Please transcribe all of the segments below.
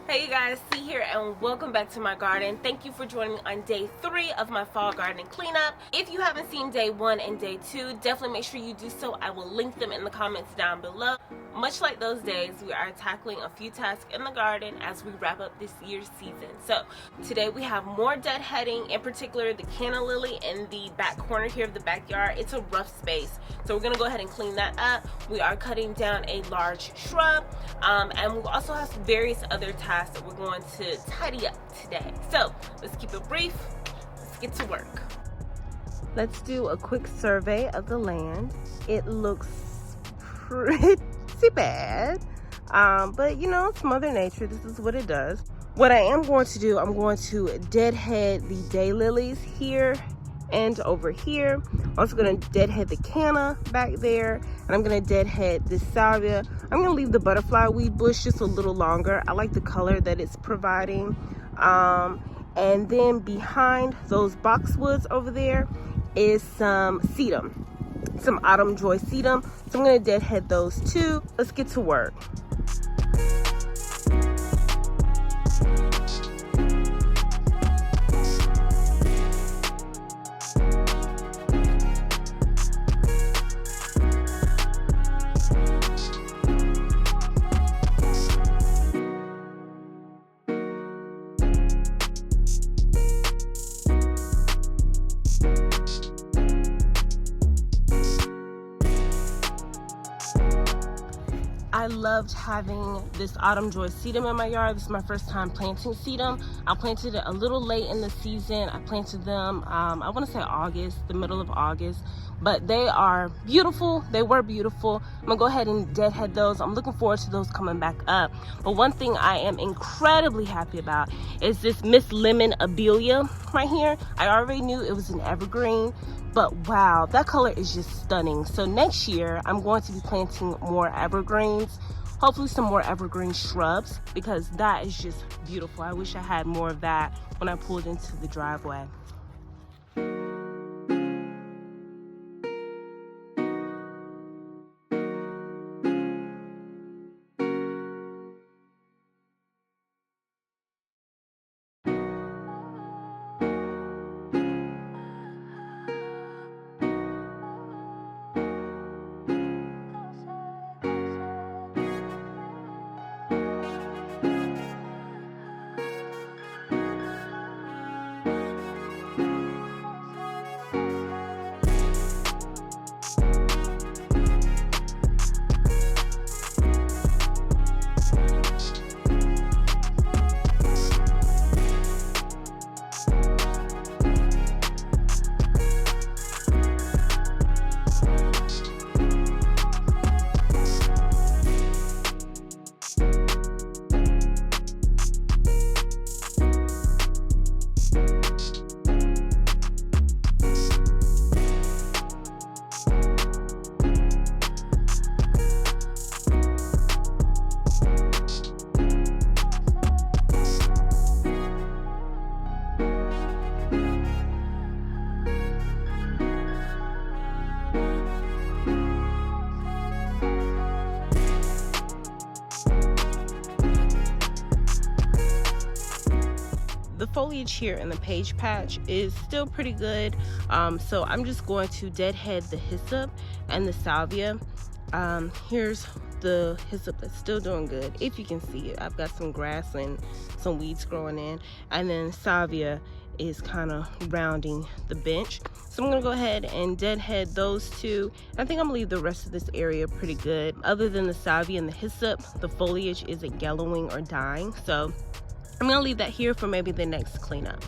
Hey you guys, C here and welcome back to my garden. Thank you for joining me on day 3 of my fall garden cleanup. If you haven't seen day 1 and day 2, definitely make sure you do so. I will link them in the comments down below. Much like those days, we are tackling a few tasks in the garden as we wrap up this year's season. So today we have more deadheading, in particular the canna lily in the back corner here of the backyard. It's a rough space, so we're gonna go ahead and clean that up. We are cutting down a large shrub, and we also have various other tasks that we're going to tidy up today. So let's keep it brief. Let's get to work. Let's do a quick survey of the land. It looks pretty bad, but you know, it's Mother Nature. This is what it does. What I am going to do, I'm going to deadhead the daylilies here and over here. I'm also going to deadhead the canna back there, and I'm going to deadhead this salvia. I'm going to leave the butterfly weed bush just a little longer. I like the color that it's providing. And then behind those boxwoods over there is some sedum, some autumn joy sedum. So I'm going to deadhead those too. Let's get to work. I loved having this autumn joy sedum in my yard. This is my first time planting sedum. I planted it a little late in the season. I planted them, I want to say August, the middle of August, but they are beautiful. They were beautiful. I'm gonna go ahead and deadhead those. I'm looking forward to those coming back up. But one thing I am incredibly happy about is this Miss Lemon Abelia right here. I already knew it was an evergreen, but wow, that color is just stunning. So next year, I'm going to be planting more evergreens, hopefully some more evergreen shrubs, because that is just beautiful. I wish I had more of that when I pulled into the driveway. The foliage here in the page patch is still pretty good, so I'm just going to deadhead the hyssop and the salvia. Here's the hyssop that's still doing good, if you can see it. I've got some grass and some weeds growing in, and then salvia is kind of rounding the bench. So I'm gonna go ahead and deadhead those two. I think I'm gonna leave the rest of this area pretty good. Other than the salvia and the hyssop, the foliage isn't yellowing or dying, so I'm gonna leave that here for maybe the next cleanup.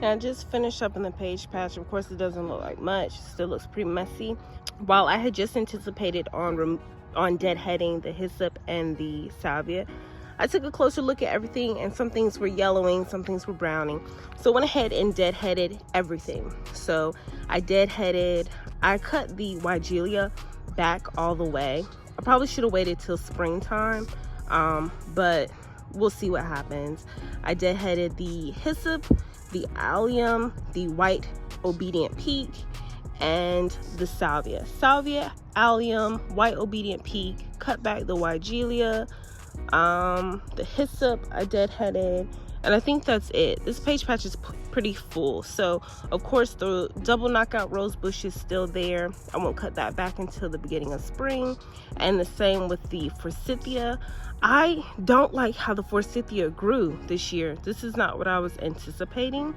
And I just finished up in the page patch. Of course, it doesn't look like much. It still looks pretty messy. While I had just anticipated on deadheading the hyssop and the salvia, I took a closer look at everything, and some things were yellowing, some things were browning. So I went ahead and deadheaded everything. So I cut the Weigelia back all the way. I probably should have waited till springtime, but we'll see what happens. I deadheaded the hyssop, the allium, the white obedient peak, and the salvia. Salvia, allium, white obedient peak, cut back the Weigelia, the hyssop I deadheaded, and I think that's it. This page patch is pretty full. So of course the double knockout rose bush is still there. I won't cut that back until the beginning of spring, and the same with the forsythia. I don't like how the forsythia grew this year. This is not what I was anticipating.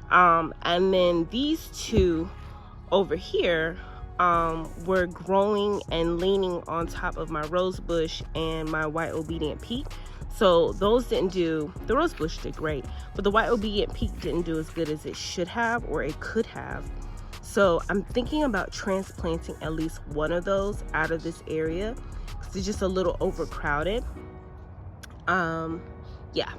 And then these two over here were growing and leaning on top of my rose bush and my white obedient peak. So those didn't do, the rose bush did great, but the white obedient peak didn't do as good as it should have or it could have. So I'm thinking about transplanting at least one of those out of this area because it's just a little overcrowded. Yeah.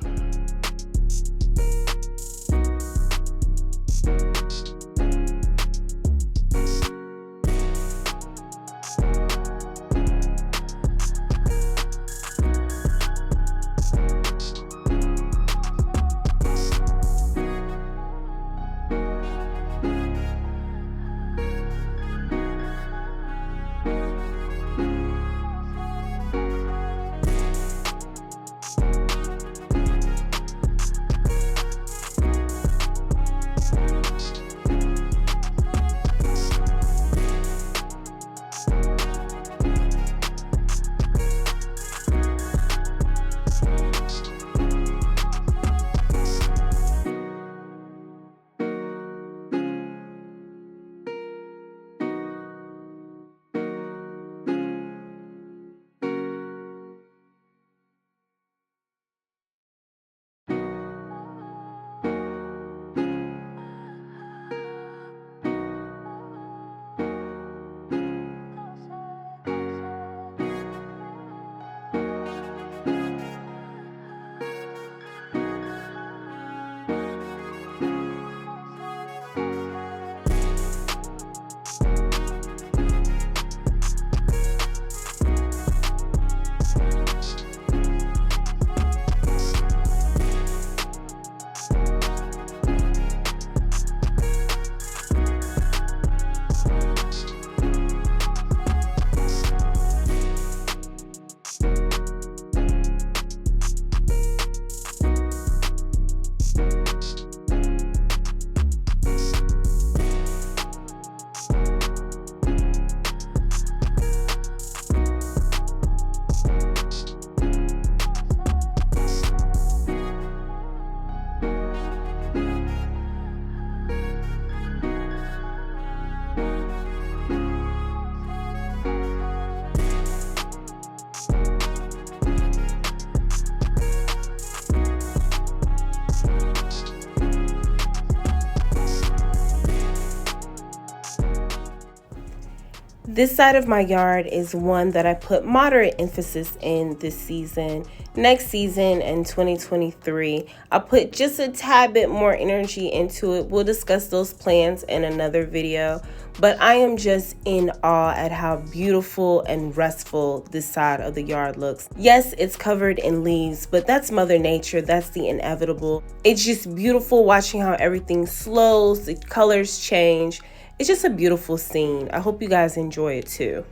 This side of my yard is one that I put moderate emphasis in this season. Next season in 2023, I'll put just a tad bit more energy into it. We'll discuss those plans in another video, but I am just in awe at how beautiful and restful this side of the yard looks. Yes, it's covered in leaves, but that's Mother Nature. That's the inevitable. It's just beautiful watching how everything slows, the colors change. It's just a beautiful scene. I hope you guys enjoy it too.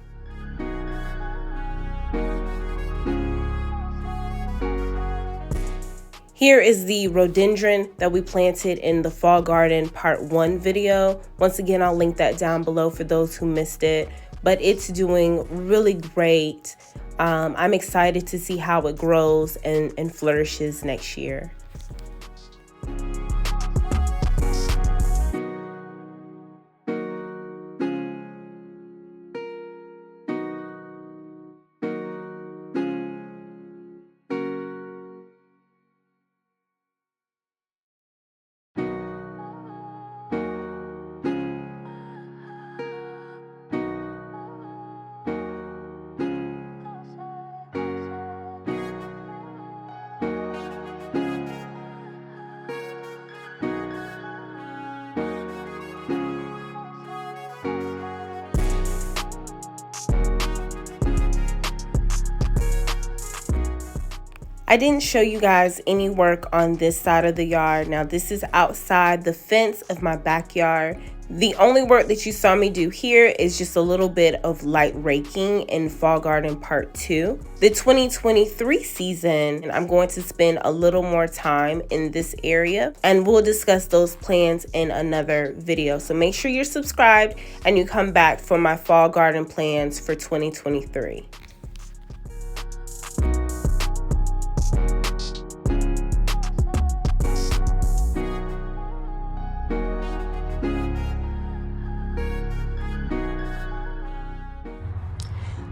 Here is the rhododendron that we planted in the fall garden part 1 video. Once again, I'll link that down below for those who missed it, but it's doing really great. I'm excited to see how it grows and flourishes next year. I didn't show you guys any work on this side of the yard. Now this is outside the fence of my backyard. The only work that you saw me do here is just a little bit of light raking in Fall Garden Part 2. The 2023 season, I'm going to spend a little more time in this area, and we'll discuss those plans in another video. So make sure you're subscribed and you come back for my fall garden plans for 2023.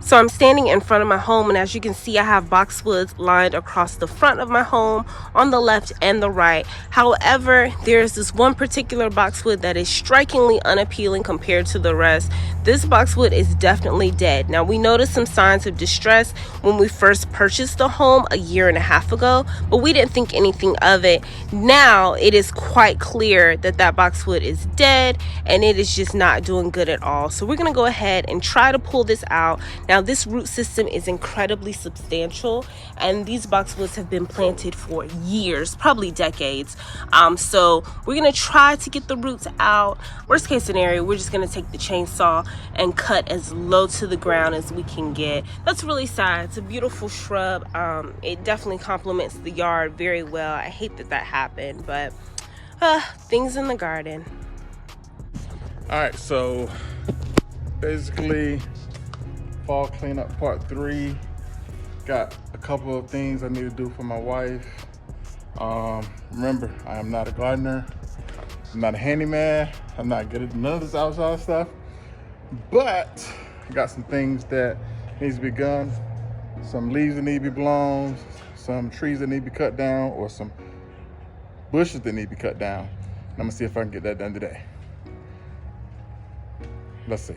So I'm standing in front of my home, and as you can see, I have boxwoods lined across the front of my home on the left and the right. However, there's this one particular boxwood that is strikingly unappealing compared to the rest. This boxwood is definitely dead. Now, we noticed some signs of distress when we first purchased the home a year and a half ago, but we didn't think anything of it. Now it is quite clear that that boxwood is dead and it is just not doing good at all. So we're going to go ahead and try to pull this out. Now this root system is incredibly substantial, and these boxwoods have been planted for years, probably decades. So we're going to try to get the roots out. Worst case scenario, we're just going to take the chainsaw and cut as low to the ground as we can get. That's really sad. It's a beautiful shrub. It definitely complements the yard very well. I hate that that happened, but things in the garden. All right, so basically fall cleanup part 3. Got a couple of things I need to do for my wife. Remember, I am not a gardener. I'm not a handyman. I'm not good at none of this outside stuff. But I got some things that needs to be done. Some leaves that need to be blown. Some trees that need to be cut down, or some bushes that need to be cut down. And I'm gonna see if I can get that done today. Let's see.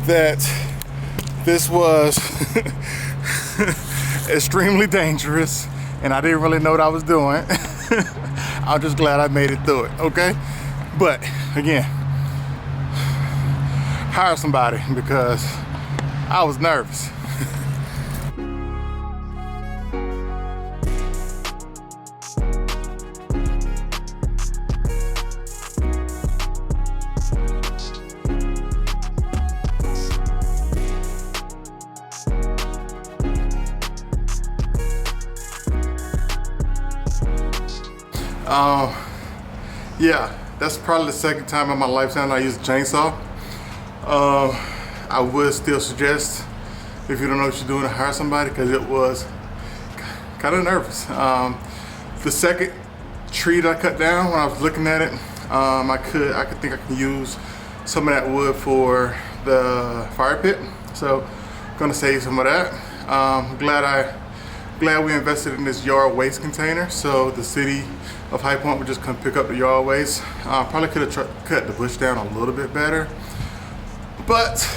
That this was extremely dangerous and I didn't really know what I was doing. I'm just glad I made it through it, okay? But again, hire somebody because I was nervous. Yeah, that's probably the second time in my lifetime I used a chainsaw. I would still suggest, if you don't know what you're doing, to hire somebody, because it was kind of nervous. The second tree that I cut down, when I was looking at it, I think I can use some of that wood for the fire pit. So I'm gonna save some of that. Glad we invested in this yard waste container, so the city of High Point would just come pick up the yard waste. Probably could have cut the bush down a little bit better, but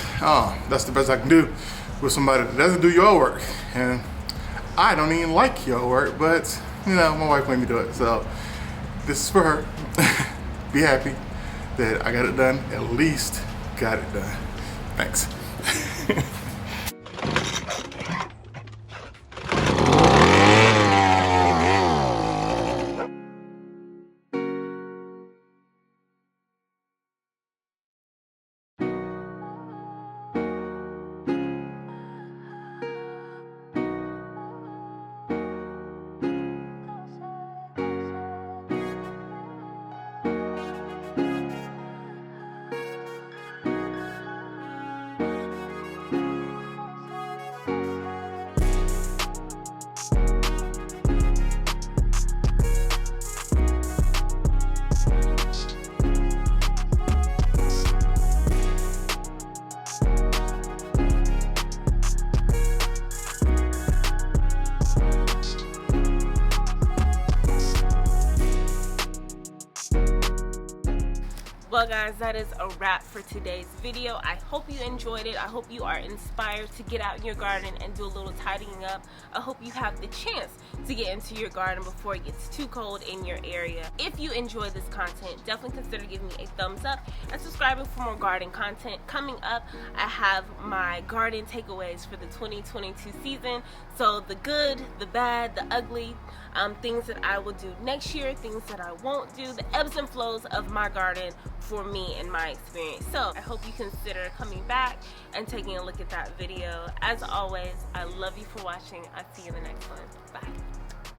that's the best I can do with somebody that doesn't do yard work. And I don't even like yard work, but you know, my wife made me do it, so this is for her. Be happy that I got it done, at least got it done. Thanks. Well guys, that is a wrap for today's video. I hope you enjoyed it. I hope you are inspired to get out in your garden and do a little tidying up. I hope you have the chance to get into your garden before it gets too cold in your area. If you enjoy this content, definitely consider giving me a thumbs up and subscribing for more garden content. Coming up, I have my garden takeaways for the 2022 season. So the good, the bad, the ugly, things that I will do next year, things that I won't do, the ebbs and flows of my garden for me and my experience. So I hope you consider coming back and taking a look at that video. As always, I love you for watching. I'll see you in the next one. Bye.